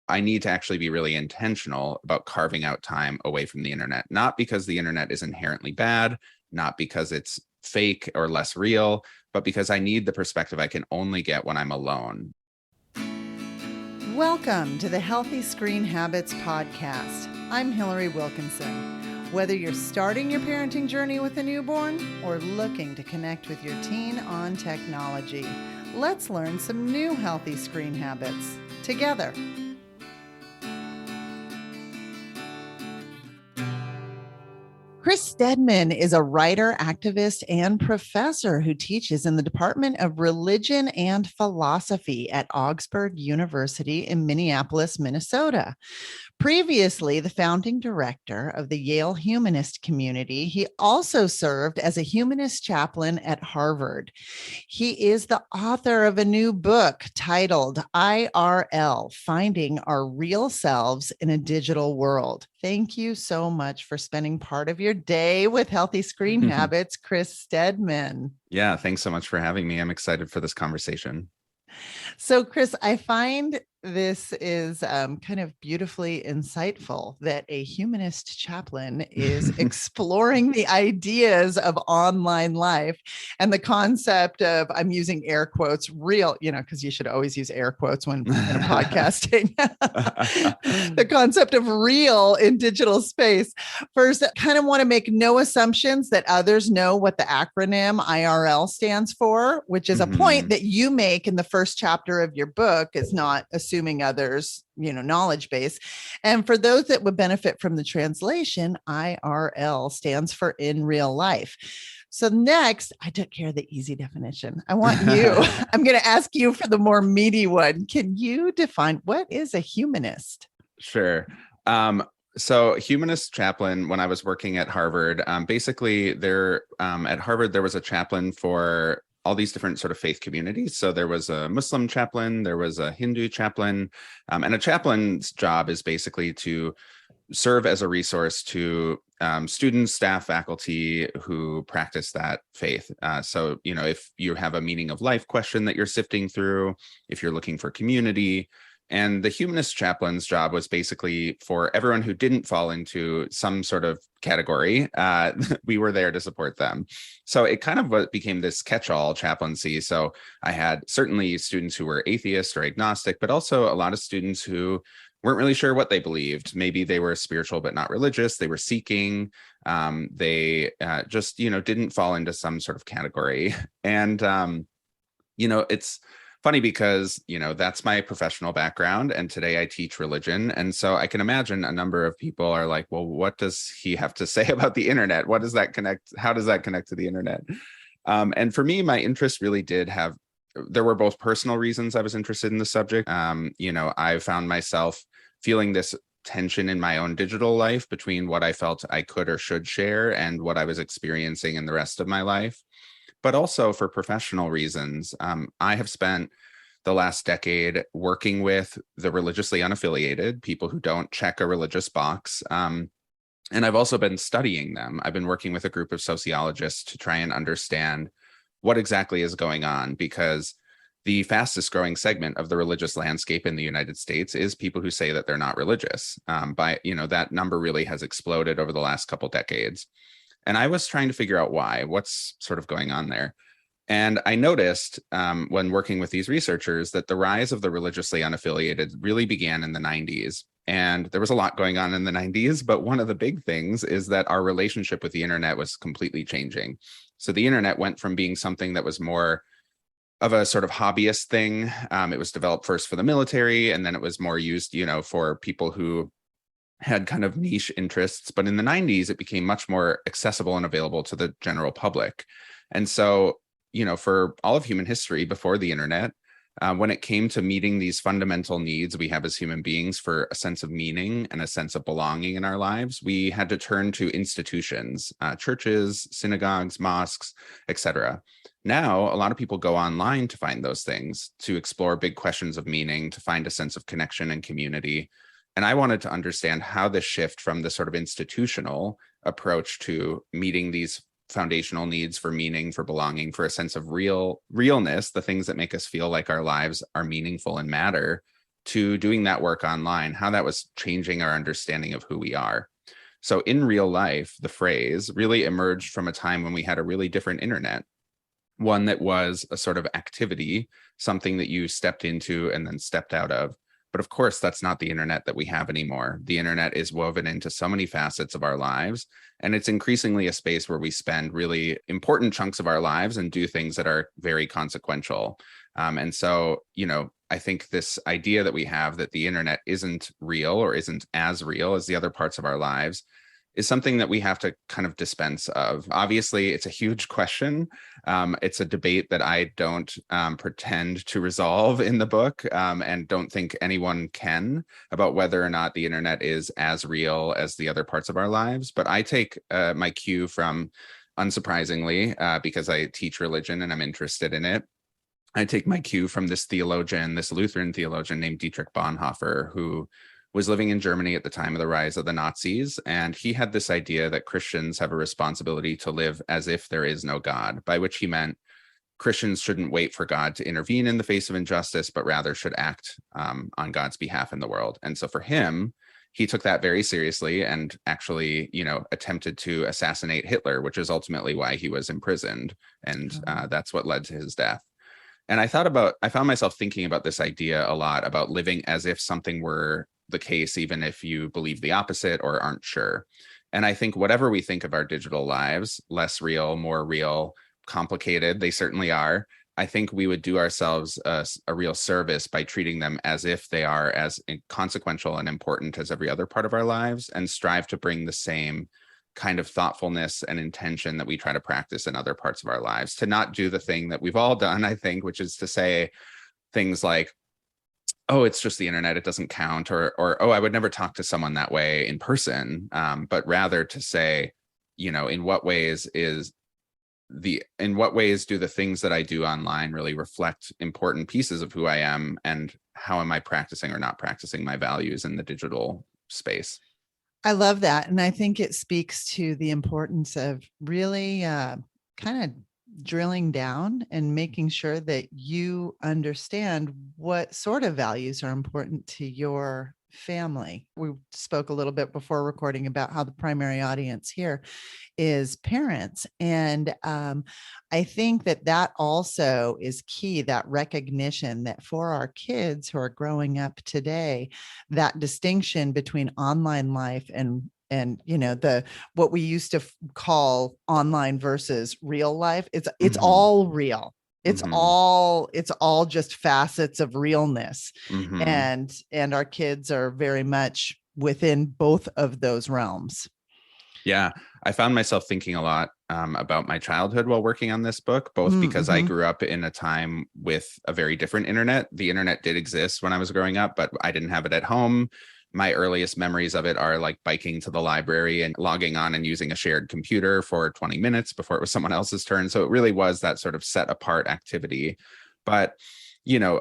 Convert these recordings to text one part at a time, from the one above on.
I need to actually be really intentional about carving out time away from the internet, not because the internet is inherently bad, not because it's fake or less real, but because I need the perspective I can only get when I'm alone. Welcome to the Healthy Screen Habits Podcast. I'm Hillary Wilkinson. Whether you're starting your parenting journey with a newborn or looking to connect with your teen on technology, let's learn some new healthy screen habits together. Chris Stedman is a writer, activist, and professor who teaches in the Department of Religion and Philosophy at Augsburg University in Minneapolis, Minnesota. Previously the founding director of the Yale Humanist Community, he also served as a humanist chaplain at Harvard. He is the author of a new book titled IRL, Finding Our Real Selves in a Digital World. Thank you so much for spending part of your day with Healthy Screen Habits, Chris Stedman. Yeah, thanks so much for having me. I'm excited for this conversation. So, Chris, I find this is kind of beautifully insightful that a humanist chaplain is exploring the ideas of online life and the concept of, I'm using air quotes, real, because you should always use air quotes when in a podcasting, the concept of real in digital space. First, I kind of want to make no assumptions that others know what the acronym IRL stands for, which is a point that you make in the first chapter of your book, is not assuming others, knowledge base. And for those that would benefit from the translation, IRL stands for in real life. So next, I took care of the easy definition. I'm going to ask you for the more meaty one. Can you define what is a humanist? Sure. So humanist chaplain, when I was working at Harvard, basically at Harvard, there was a chaplain for all these different sort of faith communities. So there was a Muslim chaplain, there was a Hindu chaplain, and a chaplain's job is basically to serve as a resource to students, staff, faculty who practice that faith. So, if you have a meaning of life question that you're sifting through, if you're looking for community, and the humanist chaplain's job was basically for everyone who didn't fall into some sort of category, we were there to support them. So it kind of became this catch-all chaplaincy. So I had certainly students who were atheist or agnostic, but also a lot of students who weren't really sure what they believed. Maybe they were spiritual but not religious. They were seeking. They just, didn't fall into some sort of category. And, it's funny because, that's my professional background. And today I teach religion. And so I can imagine a number of people are like, well, what does he have to say about the internet? What does that connect? How does that connect to the internet? And for me, my interest really there were both personal reasons I was interested in the subject. I found myself feeling this tension in my own digital life between what I felt I could or should share and what I was experiencing in the rest of my life. But also for professional reasons. I have spent the last decade working with the religiously unaffiliated, people who don't check a religious box. And I've also been studying them. I've been working with a group of sociologists to try and understand what exactly is going on, because the fastest growing segment of the religious landscape in the United States is people who say that they're not religious. That number really has exploded over the last couple decades. And I was trying to figure out why, what's sort of going on there. And I noticed when working with these researchers that the rise of the religiously unaffiliated really began in the 90s. And there was a lot going on in the 90s, but one of the big things is that our relationship with the internet was completely changing. So the internet went from being something that was more of a sort of hobbyist thing. It was developed first for the military, and then it was more used, for people who had kind of niche interests. But in the 90s, it became much more accessible and available to the general public. And so, for all of human history before the internet, when it came to meeting these fundamental needs we have as human beings for a sense of meaning and a sense of belonging in our lives, we had to turn to institutions, churches, synagogues, mosques, etc. Now, a lot of people go online to find those things, to explore big questions of meaning, to find a sense of connection and community. And I wanted to understand how this shift from the sort of institutional approach to meeting these foundational needs for meaning, for belonging, for a sense of realness, the things that make us feel like our lives are meaningful and matter, to doing that work online, how that was changing our understanding of who we are. So in real life, the phrase really emerged from a time when we had a really different internet, one that was a sort of activity, something that you stepped into and then stepped out of. But of course, that's not the internet that we have anymore. The internet is woven into so many facets of our lives, and it's increasingly a space where we spend really important chunks of our lives and do things that are very consequential. And so, I think this idea that we have that the internet isn't real or isn't as real as the other parts of our lives is something that we have to kind of dispense of. Obviously, it's a huge question. It's a debate that I don't pretend to resolve in the book, and don't think anyone can, about whether or not the internet is as real as the other parts of our lives. But I take my cue from, unsurprisingly, because I teach religion and I'm interested in it, I take my cue from this Lutheran theologian named Dietrich Bonhoeffer, who was living in Germany at the time of the rise of the Nazis. And he had this idea that Christians have a responsibility to live as if there is no God, by which he meant Christians shouldn't wait for God to intervene in the face of injustice, but rather should act on God's behalf in the world. And so for him, he took that very seriously and actually, attempted to assassinate Hitler, which is ultimately why he was imprisoned. And that's what led to his death. And I found myself thinking about this idea a lot, about living as if something were the case, even if you believe the opposite or aren't sure. And I think whatever we think of our digital lives, less real, more real, complicated, they certainly are. I think we would do ourselves a real service by treating them as if they are as consequential and important as every other part of our lives, and strive to bring the same kind of thoughtfulness and intention that we try to practice in other parts of our lives, to not do the thing that we've all done, I think, which is to say things like, oh, it's just the internet, it doesn't count, or oh, I would never talk to someone that way in person, but rather to say, in what ways do the things that I do online really reflect important pieces of who I am, and how am I practicing or not practicing my values in the digital space? I love that. And I think it speaks to the importance of really kind of drilling down and making sure that you understand what sort of values are important to your family. We spoke a little bit before recording about how the primary audience here is parents. And I think that also is key, that recognition that for our kids who are growing up today, that distinction between online life and what we used to call online versus real life, it's all real. It's all just facets of realness. And our kids are very much within both of those realms. Yeah, I found myself thinking a lot about my childhood while working on this book, both because I grew up in a time with a very different internet. The internet did exist when I was growing up, but I didn't have it at home. My earliest memories of it are like biking to the library and logging on and using a shared computer for 20 minutes before it was someone else's turn. So it really was that sort of set apart activity. But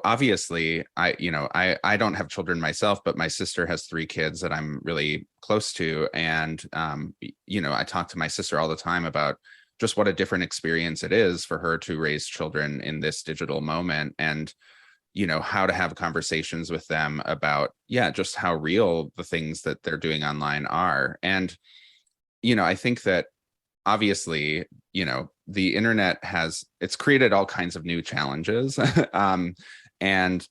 obviously, I don't have children myself, but my sister has 3 kids that I'm really close to. And, I talk to my sister all the time about just what a different experience it is for her to raise children in this digital moment, and, how to have conversations with them about, just how real the things that they're doing online are. And, I think that obviously, the internet it's created all kinds of new challenges. And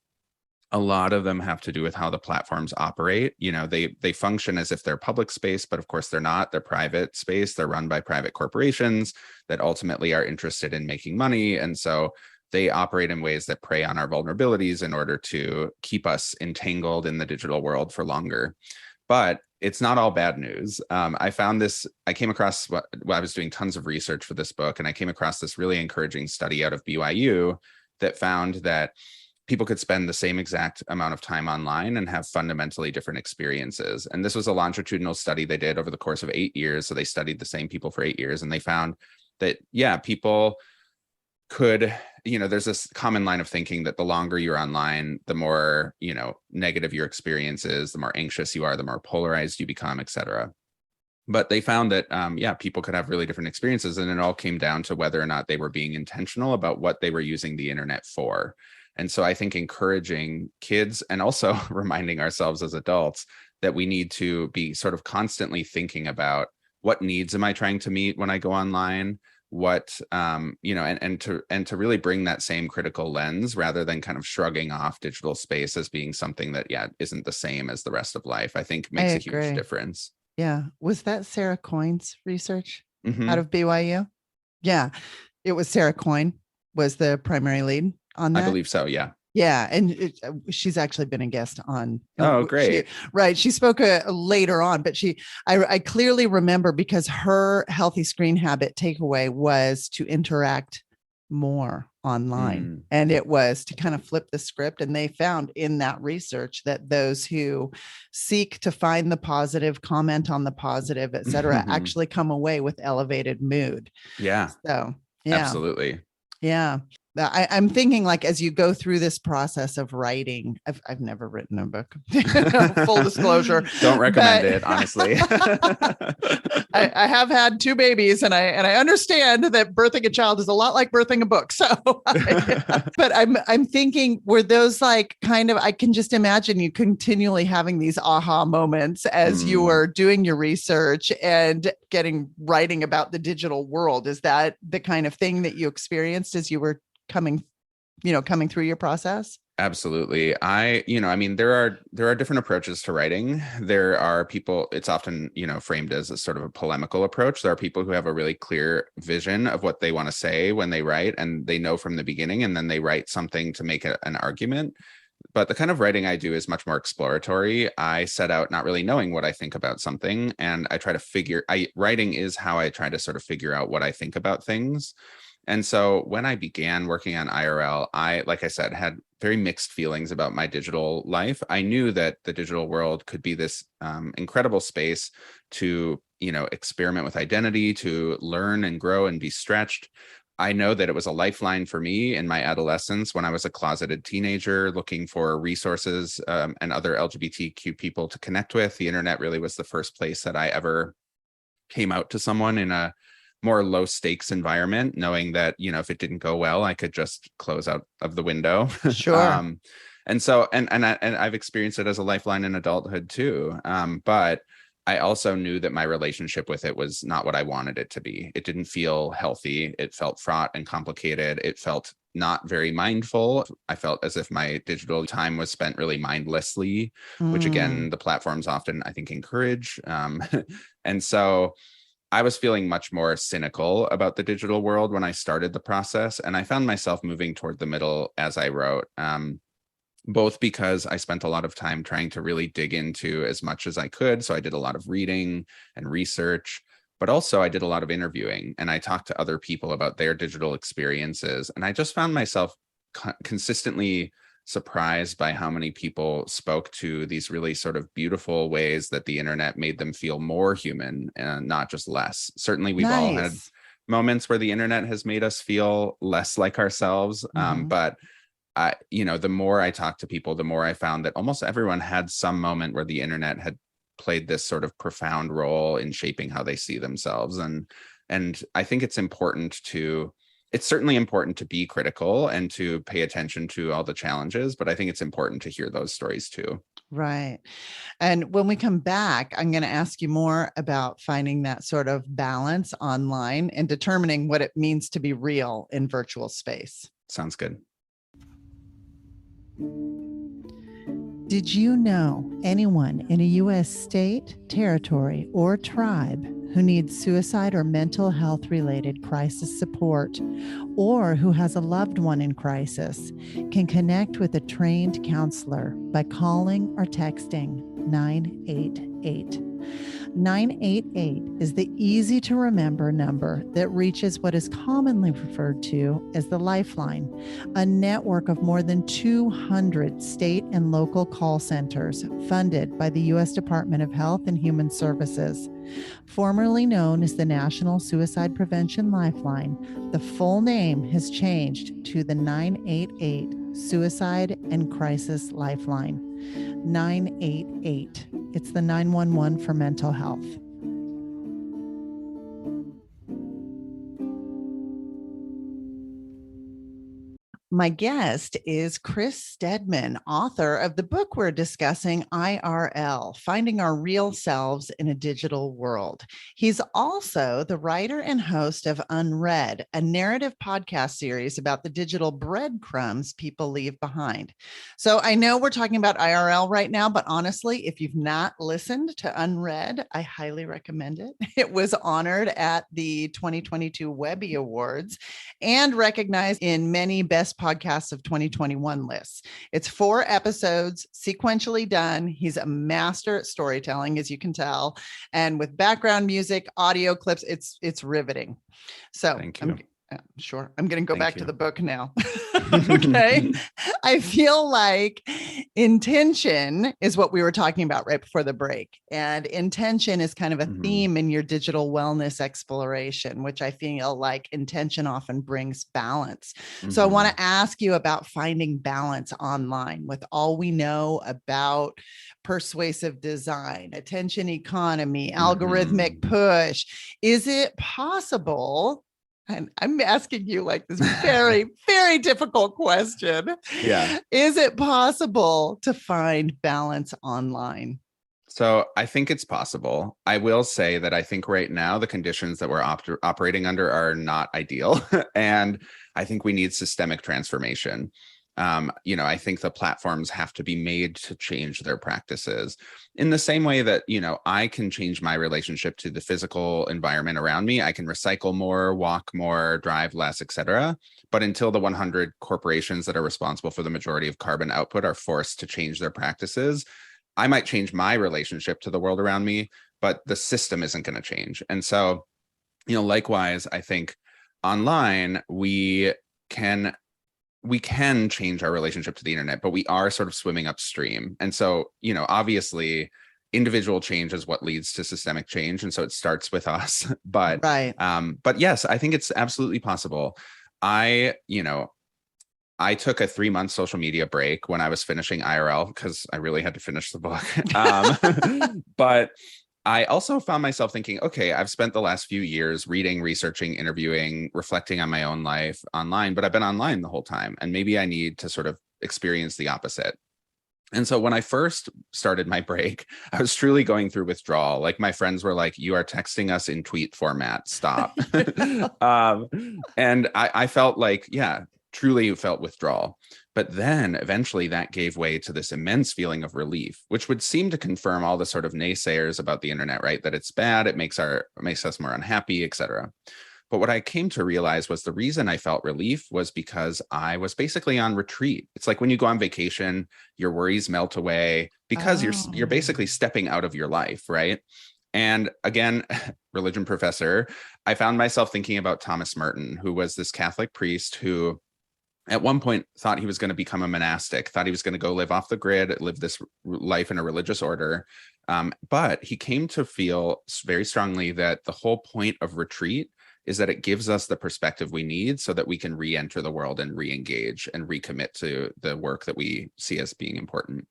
a lot of them have to do with how the platforms operate. They function as if they're public space, but of course they're not. They're private space. They're run by private corporations that ultimately are interested in making money. And so they operate in ways that prey on our vulnerabilities in order to keep us entangled in the digital world for longer. But it's not all bad news. I came across I was doing tons of research for this book, and I came across this really encouraging study out of BYU that found that people could spend the same exact amount of time online and have fundamentally different experiences. And this was a longitudinal study they did over the course of 8 years. So they studied the same people for 8 years, and they found that, people could, there's this common line of thinking that the longer you're online, the more, negative your experience is, the more anxious you are, the more polarized you become, et cetera. But they found that, people could have really different experiences, and it all came down to whether or not they were being intentional about what they were using the internet for. And so I think encouraging kids and also reminding ourselves as adults that we need to be sort of constantly thinking about what needs am I trying to meet when I go online, what and to really bring that same critical lens rather than kind of shrugging off digital space as being something that isn't the same as the rest of life, I think I makes a agree. huge difference. Yeah. Was that Sarah Coyne's research Mm-hmm. out of BYU? Yeah. It was Sarah Coyne was the primary lead on that. I believe so. Yeah. Yeah. And she's actually been a guest on. Oh, great. She spoke later on, but I clearly remember because her healthy screen habit takeaway was to interact more online. And it was to kind of flip the script. And they found in that research that those who seek to find the positive, comment on the positive, et cetera, actually come away with elevated mood. Yeah. So, yeah. Absolutely. Yeah. I'm thinking, like, as you go through this process of writing, I've never written a book. Full disclosure. Don't recommend it, honestly. I have had 2 babies, and I understand that birthing a child is a lot like birthing a book. So, but I'm thinking, were those like kind of, I can just imagine you continually having these aha moments as you were doing your research and writing about the digital world. Is that the kind of thing that you experienced as you were coming through your process? Absolutely. There are different approaches to writing. There are people, it's often, framed as a sort of a polemical approach. There are people who have a really clear vision of what they want to say when they write, and they know from the beginning, and then they write something to make an argument. But the kind of writing I do is much more exploratory. I set out not really knowing what I think about something, and I try to writing is how I try to sort of figure out what I think about things. And so when I began working on IRL, I, like I said, had very mixed feelings about my digital life. I knew that the digital world could be this incredible space to, experiment with identity, to learn and grow and be stretched. I know that it was a lifeline for me in my adolescence when I was a closeted teenager looking for resources and other LGBTQ people to connect with. The internet really was the first place that I ever came out to someone in a more low stakes environment, knowing that, if it didn't go well, I could just close out of the window. Sure. And so, and I've experienced it as a lifeline in adulthood too. But I also knew that my relationship with it was not what I wanted it to be. It didn't feel healthy. It felt fraught and complicated. It felt not very mindful. I felt as if my digital time was spent really mindlessly, which again, the platforms often, I think, encourage. And so I was feeling much more cynical about the digital world when I started the process, and I found myself moving toward the middle as I wrote, both because I spent a lot of time trying to really dig into as much as I could. So I did a lot of reading and research, but also I did a lot of interviewing, and I talked to other people about their digital experiences. And I just found myself consistently surprised by how many people spoke to these really sort of beautiful ways that the internet made them feel more human and not just less. Certainly, we've all had moments where the internet has made us feel less like ourselves. But the more I talked to people, the more I found that almost everyone had some moment where the internet had played this sort of profound role in shaping how they see themselves. And I think it's certainly important to be critical and to pay attention to all the challenges, but I think it's important to hear those stories too. Right. And when we come back, I'm going to ask you more about finding that sort of balance online and determining what it means to be real in virtual space. Sounds good. Did you know anyone in a U.S. state, territory, or tribe who needs suicide or mental health related crisis support, or who has a loved one in crisis, can connect with a trained counselor by calling or texting 988. 988 is the easy to remember number that reaches what is commonly referred to as the Lifeline, a network of more than 200 state and local call centers funded by the U.S. Department of Health and Human Services. Formerly known as the National Suicide Prevention Lifeline, the full name has changed to the 988 Suicide and Crisis Lifeline. 988. It's the 911 for mental health. My guest is Chris Stedman, author of the book we're discussing, IRL, Finding Our Real Selves in a Digital World. He's also the writer and host of Unread, a narrative podcast series about the digital breadcrumbs people leave behind. So I know we're talking about IRL right now, but honestly, if you've not listened to Unread, I highly recommend it. It was honored at the 2022 Webby Awards and recognized in many best podcasts of 2021 lists. It's 4 episodes, sequentially done. He's a master at storytelling, as you can tell, and with background music, audio clips, it's riveting. So Thank you. Sure. I'm going to go back to the book now. Okay. I feel like intention is what we were talking about right before the break. And intention is kind of a theme in your digital wellness exploration, which I feel like intention often brings balance. So I want to ask you about finding balance online with all we know about persuasive design, attention economy, algorithmic push. Is it possible? And I'm asking you like this very, very difficult question. Yeah. Is it possible to find balance online? So I think it's possible. I will say that I think right now the conditions that we're operating under are not ideal. And I think we need systemic transformation. I think the platforms have to be made to change their practices in the same way that, I can change my relationship to the physical environment around me. I can recycle more, walk more, drive less, etc. But until the 100 corporations that are responsible for the majority of carbon output are forced to change their practices, I might change my relationship to the world around me, but the system isn't going to change. And so, likewise, I think online we can change our relationship to the internet, but we are sort of swimming upstream. And so, obviously individual change is what leads to systemic change. And so it starts with us, but yes, I think it's absolutely possible. I took a 3-month social media break when I was finishing IRL because I really had to finish the book. But I also found myself thinking, okay, I've spent the last few years reading, researching, interviewing, reflecting on my own life online, but I've been online the whole time. And maybe I need to sort of experience the opposite. And so when I first started my break, I was truly going through withdrawal. Like my friends were like, you are texting us in tweet format, stop. And I felt like, truly felt withdrawal. But then eventually that gave way to this immense feeling of relief, which would seem to confirm all the sort of naysayers about the internet, right? That it's bad, it makes us more unhappy, etc. But what I came to realize was the reason I felt relief was because I was basically on retreat. It's like when you go on vacation, your worries melt away because you're basically stepping out of your life, right? And again, religion professor, I found myself thinking about Thomas Merton, who was this Catholic priest who at one point thought he was going to become a monastic, thought he was going to go live off the grid, live this life in a religious order. But he came to feel very strongly that the whole point of retreat is that it gives us the perspective we need so that we can re-enter the world and re-engage and recommit to the work that we see as being important.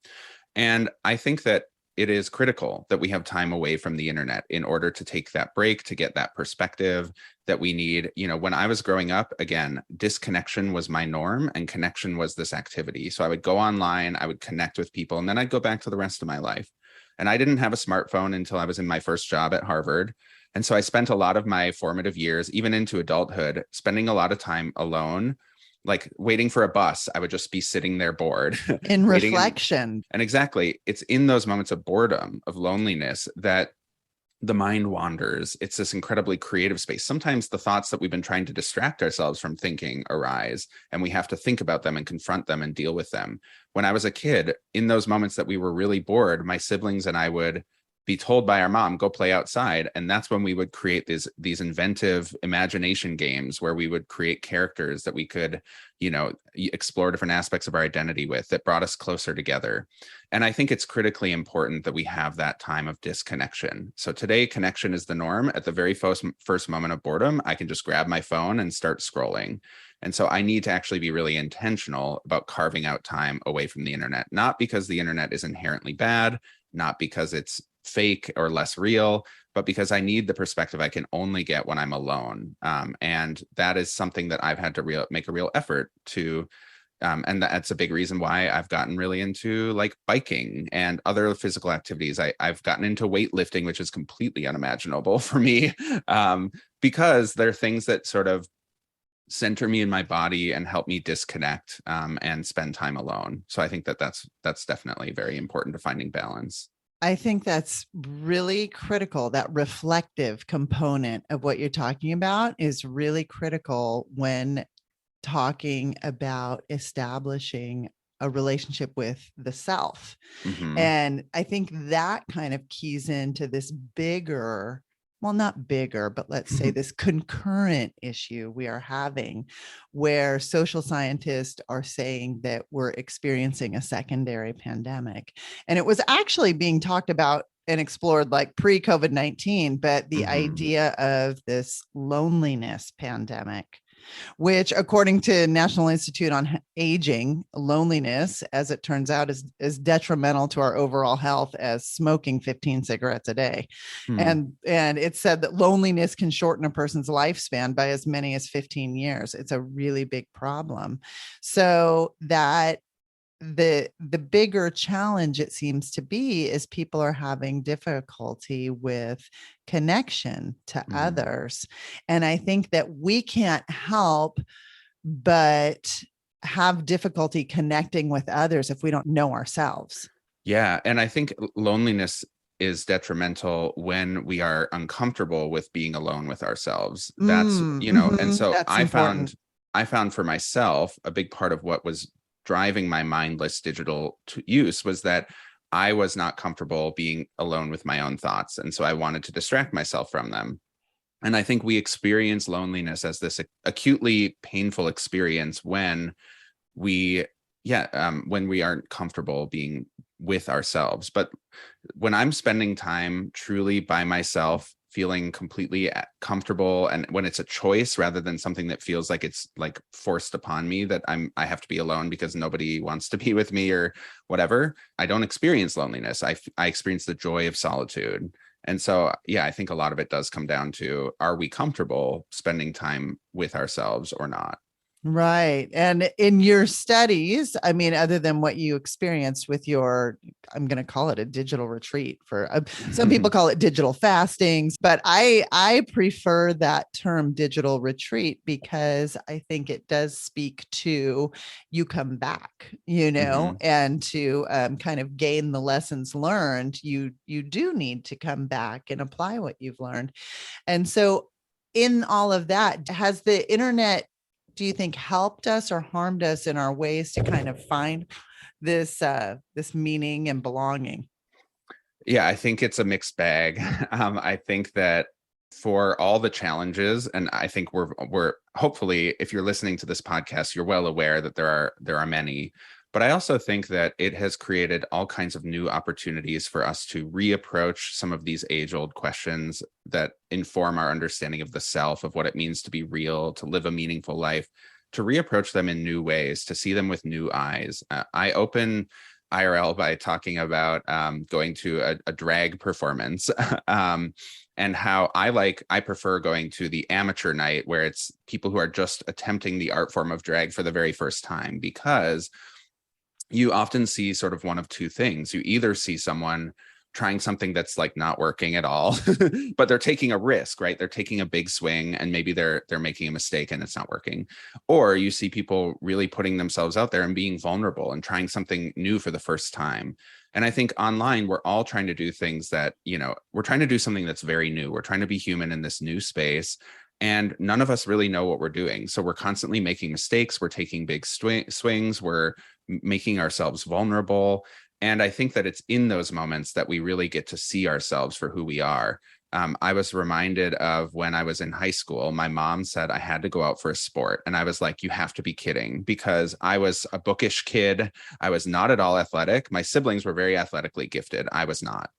And I think that it is critical that we have time away from the internet in order to take that break, to get that perspective that we need. When I was growing up, again, disconnection was my norm and connection was this activity. So I would go online, I would connect with people, and then I'd go back to the rest of my life. And I didn't have a smartphone until I was in my first job at Harvard. And so I spent a lot of my formative years, even into adulthood, spending a lot of time alone, like waiting for a bus. I would just be sitting there bored. In reflection. And exactly, it's in those moments of boredom, of loneliness, that the mind wanders. It's this incredibly creative space. Sometimes the thoughts that we've been trying to distract ourselves from thinking arise, and we have to think about them and confront them and deal with them. When I was a kid, in those moments that we were really bored, my siblings and I would be told by our mom, go play outside. And that's when we would create these inventive imagination games where we would create characters that we could, explore different aspects of our identity with, that brought us closer together. And I think it's critically important that we have that time of disconnection. So today, connection is the norm. At the very first moment of boredom, I can just grab my phone and start scrolling. And so I need to actually be really intentional about carving out time away from the internet, not because the internet is inherently bad, not because it's fake or less real, but because I need the perspective I can only get when I'm alone. And that is something that I've had to make a real effort to and that's a big reason why I've gotten really into like biking and other physical activities. I've gotten into weightlifting, which is completely unimaginable for me, because they're things that sort of center me in my body and help me disconnect, and spend time alone. So I think that that's definitely very important to finding balance. I think that's really critical. That reflective component of what you're talking about is really critical when talking about establishing a relationship with the self. Mm-hmm. And I think that kind of keys into this bigger, well, not bigger, but let's say this concurrent issue we are having, where social scientists are saying that we're experiencing a secondary pandemic. And it was actually being talked about and explored like pre-COVID-19, but the idea of this loneliness pandemic, which according to National Institute on Aging, loneliness, as it turns out, is detrimental to our overall health as smoking 15 cigarettes a day. And it said that loneliness can shorten a person's lifespan by as many as 15 years. It's a really big problem. So that the bigger challenge, it seems to be, is people are having difficulty with connection to others. And I think that we can't help but have difficulty connecting with others if we don't know ourselves. Yeah. And I think loneliness is detrimental when we are uncomfortable with being alone with ourselves. That's, and so I found for myself, a big part of what was driving my mindless digital use was that I was not comfortable being alone with my own thoughts. And so I wanted to distract myself from them. And I think we experience loneliness as this acutely painful experience when we aren't comfortable being with ourselves. But when I'm spending time truly by myself, feeling completely comfortable, and when it's a choice rather than something that feels like it's like forced upon me, that I have to be alone because nobody wants to be with me or whatever, I don't experience loneliness. I experience the joy of solitude. And so, yeah, I think a lot of it does come down to, are we comfortable spending time with ourselves or not? Right. And in your studies, I mean, other than what you experienced with your, I'm going to call it a digital retreat for some people call it digital fastings, but I prefer that term digital retreat because I think it does speak to you come back, and to kind of gain the lessons learned. You do need to come back and apply what you've learned. And so in all of that, has the internet, do you think, helped us or harmed us in our ways to kind of find this meaning and belonging? Yeah, I think it's a mixed bag. I think that for all the challenges, and I think we're hopefully, if you're listening to this podcast, you're well aware that there are many. But I also think that it has created all kinds of new opportunities for us to reapproach some of these age-old questions that inform our understanding of the self, of what it means to be real, to live a meaningful life, to reapproach them in new ways, to see them with new eyes. I open IRL by talking about going to a drag performance, and how I prefer going to the amateur night, where it's people who are just attempting the art form of drag for the very first time, because you often see sort of one of two things. You either see someone trying something that's like not working at all, but they're taking a risk, right? They're taking a big swing, and maybe they're making a mistake and it's not working. Or you see people really putting themselves out there and being vulnerable and trying something new for the first time. And I think online, we're all trying to do things that, we're trying to do something that's very new. We're trying to be human in this new space. And none of us really know what we're doing. So we're constantly making mistakes. We're taking big swings. We're making ourselves vulnerable. And I think that it's in those moments that we really get to see ourselves for who we are. I was reminded of when I was in high school, my mom said I had to go out for a sport. And I was like, you have to be kidding, because I was a bookish kid. I was not at all athletic. My siblings were very athletically gifted. I was not.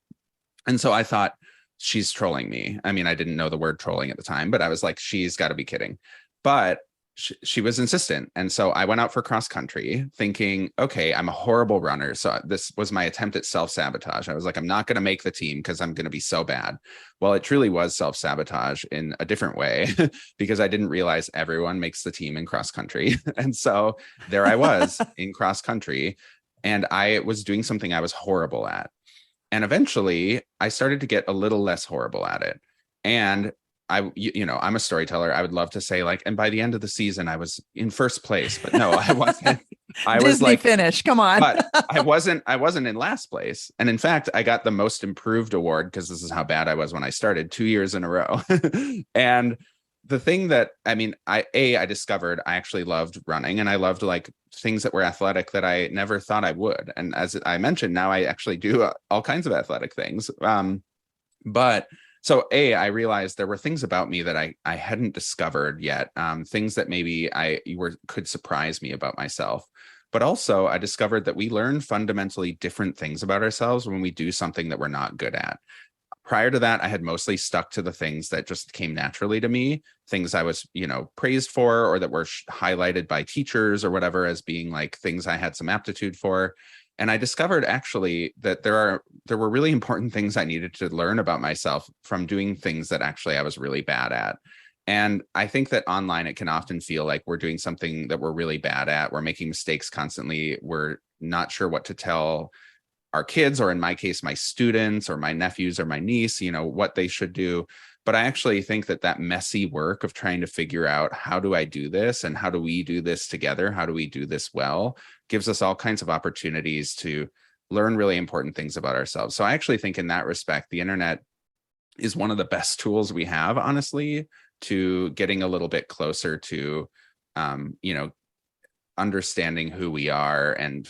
And so I thought, she's trolling me. I mean, I didn't know the word trolling at the time, but I was like, she's got to be kidding. But she was insistent. And so I went out for cross country thinking, okay, I'm a horrible runner. So this was my attempt at self-sabotage. I was like, I'm not going to make the team because I'm going to be so bad. Well, it truly was self-sabotage in a different way because I didn't realize everyone makes the team in cross country. And so there I was in cross country, and I was doing something I was horrible at. And eventually I started to get a little less horrible at it. And I'm a storyteller. I would love to say like, and by the end of the season, I was in first place, but no, I wasn't. I Disney was like, finish. Come on. but I wasn't in last place. And in fact, I got the most improved award because this is how bad I was when I started 2 years in a row. And the thing that, I discovered I actually loved running, and I loved like things that were athletic that I never thought I would. And as I mentioned, now I actually do all kinds of athletic things. But so I realized there were things about me that I hadn't discovered yet, things that maybe could surprise me about myself. But also I discovered that we learn fundamentally different things about ourselves when we do something that we're not good at. Prior to that, I had mostly stuck to the things that just came naturally to me, things I was, praised for, or that were highlighted by teachers or whatever as being like things I had some aptitude for. And I discovered actually that there were really important things I needed to learn about myself from doing things that actually I was really bad at. And I think that online, it can often feel like we're doing something that we're really bad at. We're making mistakes constantly. We're not sure what to tell our kids, or in my case, my students or my nephews or my niece, what they should do. But I actually think that messy work of trying to figure out, how do I do this, and how do we do this together? How do we do this well? Gives us all kinds of opportunities to learn really important things about ourselves. So I actually think in that respect, the internet is one of the best tools we have, honestly, to getting a little bit closer to, understanding who we are and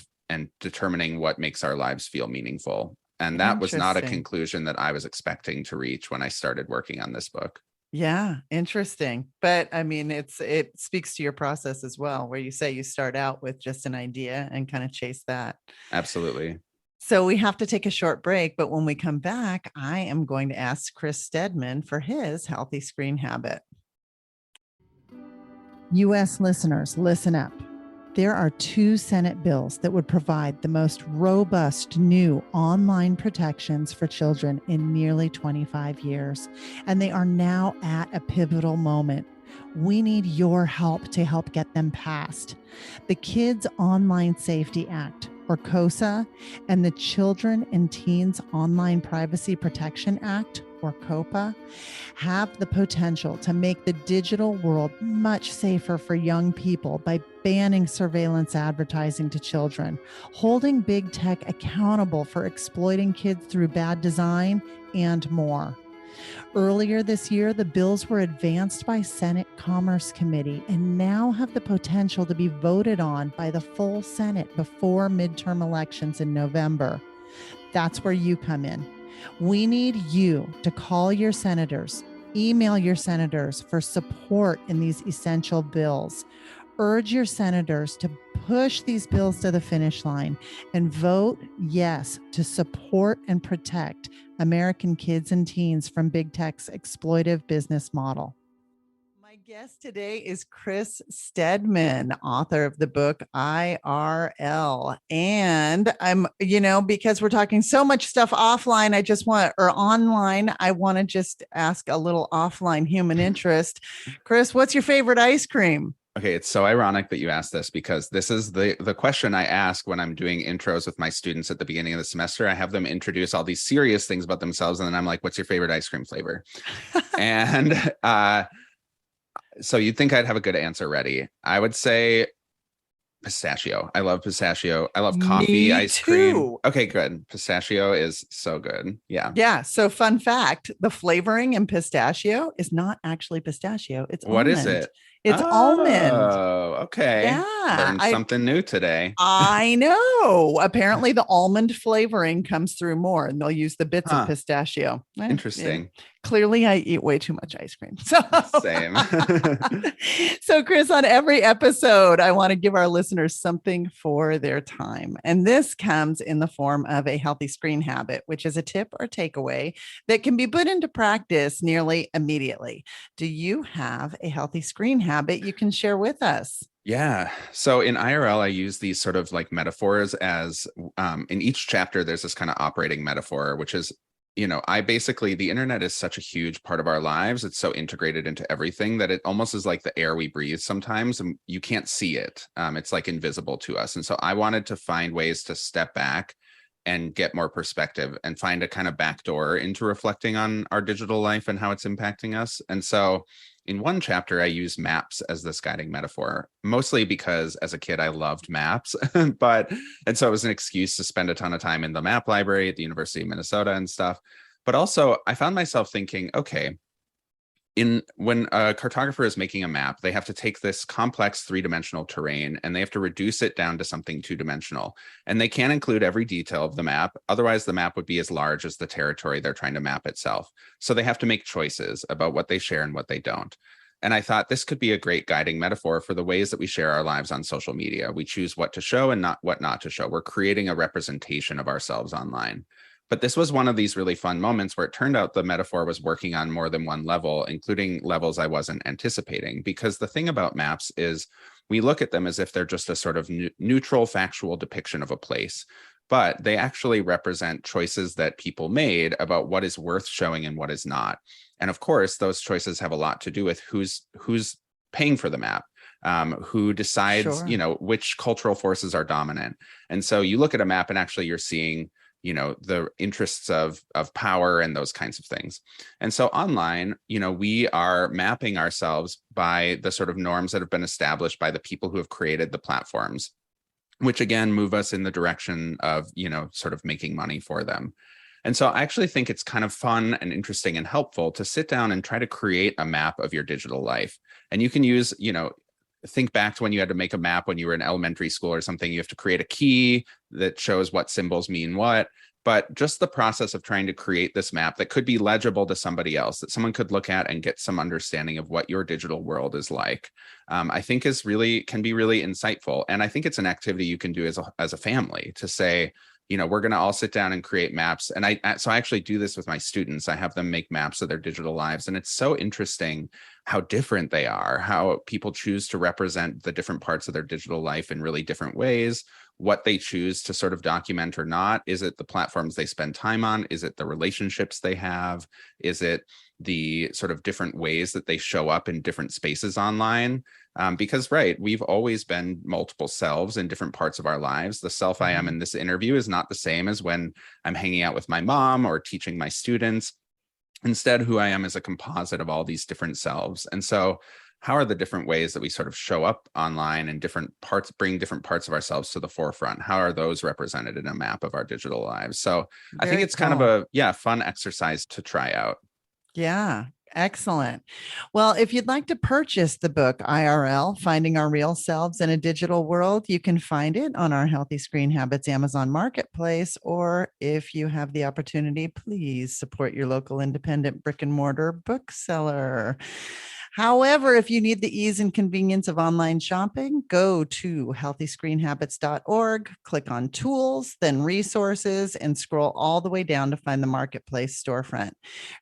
determining what makes our lives feel meaningful. And that was not a conclusion that I was expecting to reach when I started working on this book. Yeah, interesting. But it speaks to your process as well, where you say you start out with just an idea and kind of chase that. Absolutely. So we have to take a short break, but when we come back, I am going to ask Chris Stedman for his healthy screen habit. U.S. listeners, listen up. There are 2 Senate bills that would provide the most robust new online protections for children in nearly 25 years, and they are now at a pivotal moment. We need your help to help get them passed. The Kids Online Safety Act, or KOSA, and the Children and Teens Online Privacy Protection Act, or COPA, have the potential to make the digital world much safer for young people by banning surveillance advertising to children, holding big tech accountable for exploiting kids through bad design, and more. Earlier this year, the bills were advanced by Senate Commerce Committee and now have the potential to be voted on by the full Senate before midterm elections in November. That's where you come in. We need you to call your senators, email your senators for support in these essential bills. Urge your senators to push these bills to the finish line and vote yes to support and protect American kids and teens from big tech's exploitive business model. My guest today is Chris Stedman, author of the book IRL. And I'm, because we're talking so much stuff offline, online, I want to just ask a little offline human interest. Chris, what's your favorite ice cream? Okay, it's so ironic that you asked this, because this is the question I ask when I'm doing intros with my students at the beginning of the semester. I have them introduce all these serious things about themselves, and then I'm like, what's your favorite ice cream flavor? And so you'd think I'd have a good answer ready. I would say pistachio. I love pistachio. I love coffee, ice cream. Okay, good. Pistachio is so good. Yeah. Yeah. So fun fact, the flavoring in pistachio is not actually pistachio. It's what almond. Is it? It's almond. Oh, okay. Yeah. Learned something new today. I know. Apparently the almond flavoring comes through more, and they'll use the bits of pistachio. Interesting. Clearly, I eat way too much ice cream. So, Same. so Chris, on every episode, I want to give our listeners something for their time. And this comes in the form of a healthy screen habit, which is a tip or takeaway that can be put into practice nearly immediately. Do you have a healthy screen habit you can share with us? Yeah. So in IRL, I use these sort of like metaphors as in each chapter, there's this kind of operating metaphor, which is, the internet is such a huge part of our lives. It's so integrated into everything that it almost is like the air we breathe sometimes, and you can't see it. It's like invisible to us. And so I wanted to find ways to step back and get more perspective and find a kind of backdoor into reflecting on our digital life and how it's impacting us. And so in one chapter, I use maps as this guiding metaphor, mostly because as a kid, I loved maps, and so it was an excuse to spend a ton of time in the map library at the University of Minnesota and stuff. But also I found myself thinking, okay, when a cartographer is making a map, they have to take this complex three-dimensional terrain and they have to reduce it down to something two-dimensional. And they can't include every detail of the map. Otherwise, the map would be as large as the territory they're trying to map itself. So they have to make choices about what they share and what they don't. And I thought this could be a great guiding metaphor for the ways that we share our lives on social media. We choose what to show and not what not to show. We're creating a representation of ourselves online. But this was one of these really fun moments where it turned out the metaphor was working on more than one level, including levels I wasn't anticipating. Because the thing about maps is we look at them as if they're just a sort of neutral, factual depiction of a place. But they actually represent choices that people made about what is worth showing and what is not. And of course, those choices have a lot to do with who's paying for the map. Who decides, Sure. which cultural forces are dominant. And so you look at a map and actually you're seeing the interests of power and those kinds of things. And so online, we are mapping ourselves by the sort of norms that have been established by the people who have created the platforms, which again move us in the direction of sort of making money for them. And so I actually think it's kind of fun and interesting and helpful to sit down and try to create a map of your digital life. And you can use think back to when you had to make a map when you were in elementary school or something. You have to create a key that shows what symbols mean what. But just the process of trying to create this map that could be legible to somebody else, that someone could look at and get some understanding of what your digital world is like, I think can be really insightful. And I think it's an activity you can do as a family to say, we're going to all sit down and create maps. And so I actually do this with my students. I have them make maps of their digital lives. And it's so interesting how different they are, how people choose to represent the different parts of their digital life in really different ways, what they choose to sort of document or not. Is it the platforms they spend time on? Is it the relationships they have? Is it the sort of different ways that they show up in different spaces online? Because, right, we've always been multiple selves in different parts of our lives. The self I am in this interview is not the same as when I'm hanging out with my mom or teaching my students. Instead, who I am is a composite of all these different selves. And so how are the different ways that we sort of show up online and bring different parts of ourselves to the forefront? How are those represented in a map of our digital lives? So I think it's kind of a fun exercise to try out. Yeah. Excellent. Well, if you'd like to purchase the book IRL, Finding Our Real Selves in a Digital World, you can find it on our Healthy Screen Habits Amazon Marketplace. Or if you have the opportunity, please support your local independent brick and mortar bookseller. However, if you need the ease and convenience of online shopping, go to healthyscreenhabits.org, click on tools, then resources, and scroll all the way down to find the marketplace storefront.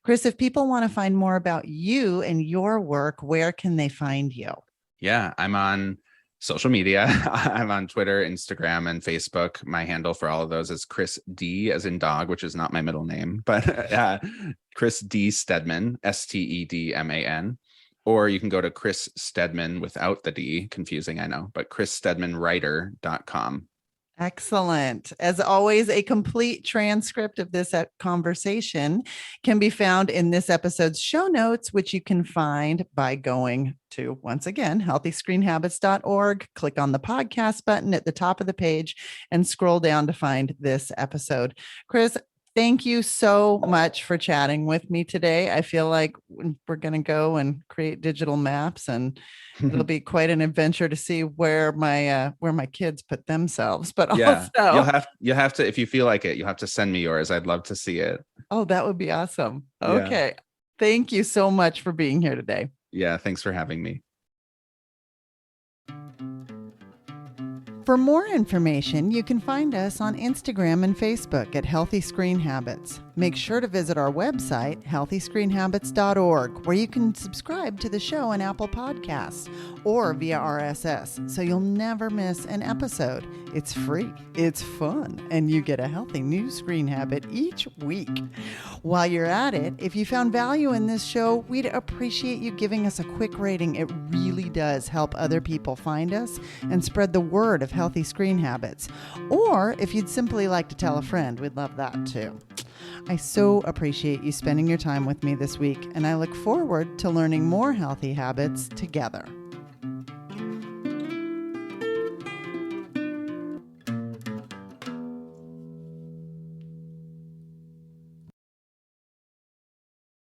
Chris, if people want to find more about you and your work, where can they find you? Yeah, I'm on social media. I'm on Twitter, Instagram, and Facebook. My handle for all of those is Chris D as in dog, which is not my middle name, but Chris D Stedman, Stedman. Or you can go to Chris Stedman without the D, confusing, I know, but chrisstedmanwriter.com. Excellent. As always, a complete transcript of this conversation can be found in this episode's show notes, which you can find by going to, once again, healthyscreenhabits.org, click on the podcast button at the top of the page, and scroll down to find this episode. Chris, thank you so much for chatting with me today. I feel like we're going to go and create digital maps, and it'll be quite an adventure to see where my kids put themselves. But yeah, also, you'll have to, if you feel like it, you'll have to send me yours. I'd love to see it. oh, that would be awesome. Yeah. Okay. Thank you so much for being here today. Yeah, thanks for having me. For more information, you can find us on Instagram and Facebook at Healthy Screen Habits. Make sure to visit our website, healthyscreenhabits.org, where you can subscribe to the show on Apple Podcasts or via RSS, so you'll never miss an episode. It's free, it's fun, and you get a healthy new screen habit each week. While you're at it, if you found value in this show, we'd appreciate you giving us a quick rating. It really does help other people find us and spread the word of healthy screen habits. Or if you'd simply like to tell a friend, we'd love that too. I so appreciate you spending your time with me this week, and I look forward to learning more healthy habits together.